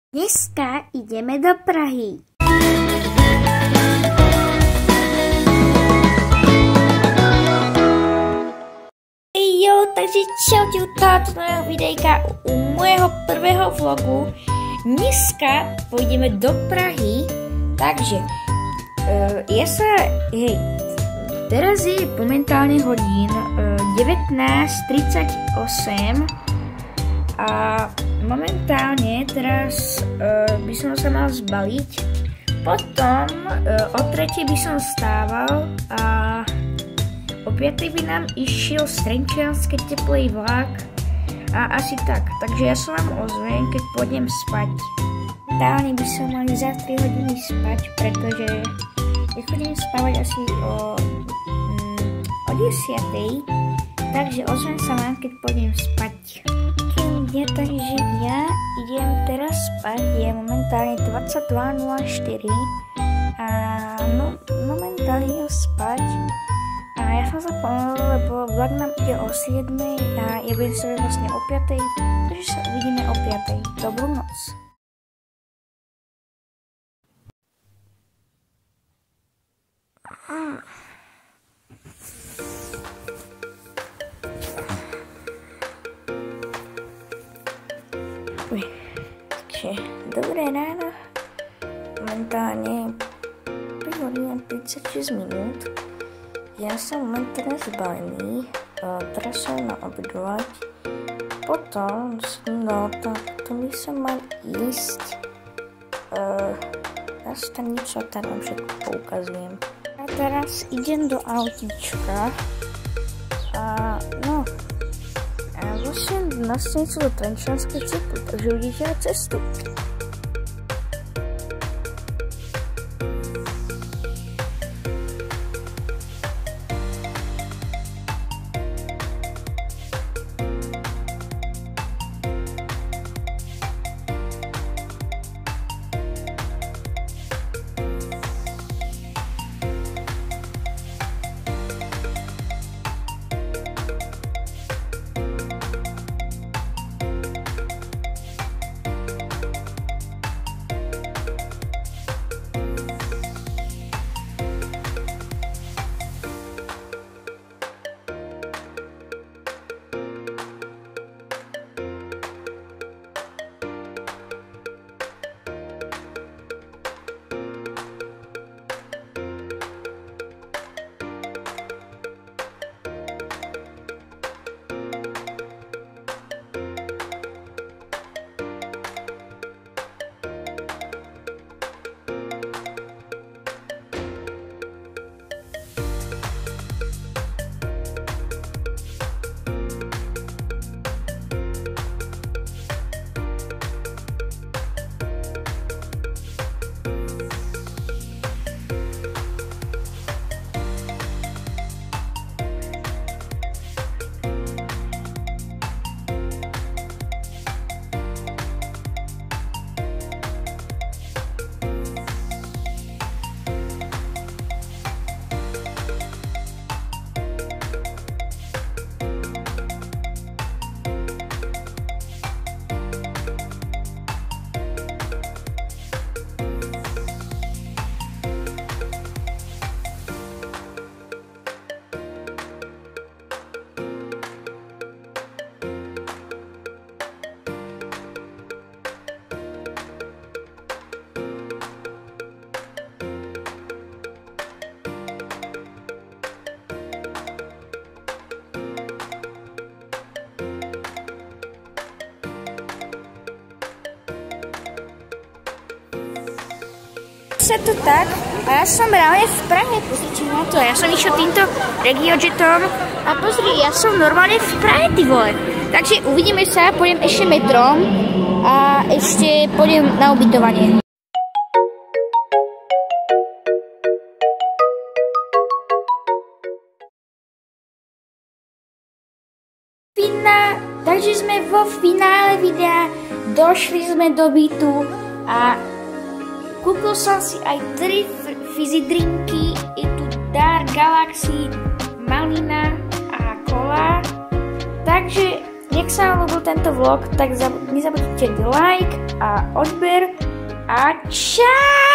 Dneska ideme do Prahy. Takže čaute, táto nového videjka u môjho prvého vlogu. Dneska pôjdeme do Prahy, takže teraz je momentálne hodín 19:38 a momentálne teraz by som sa mal zbaliť, potom o 3:00 by som stával a o 5:00 by nám išiel z Trenčianske teplej vlak a asi tak. Takže ja sa vám ozvem, keď pôjdem spať. Dálne by som mali za 3 hodiny spať, pretože ja chodím spávať asi o 10:00. Takže ozvem sa vám, keď pôjdem spať. Takže ja idem teraz spať, je momentálne 22:04 a momentálne idem spať. A ja som sa pomohol, lebo vlak nám ide o 7:00 a ja budem sa vlastne o 5:00, takže sa uvidíme o 5:00. Dobrú noc. Takže dobré ráno. Momentálne 5 hodín 36 minút. Ja som momentálne zbalený, teraz som na obedovať, potom by som mal ísť na stanicu a tam vám všetko poukazujem. A teraz idem do autíčka a vlastne na stanicu do Trenčianskej cestu, takže uvidíte na cestu. Sa to tak a ja som reálne v Prahe, pozrite na to, ja som išiel týmto regiojetom a pozri, ja som normálne v Prahe, ty vole. Takže uvidíme sa, pôjdem ešte metrom a ešte pôjdem na ubytovanie. Takže sme vo finále videa, došli sme do bytu a kúpil som si aj 3 fizzy drinky, je tu Dark Galaxy, malina a kola. Takže ak sa vám ľúbil tento vlog, tak nezabudnite like a odber a čau!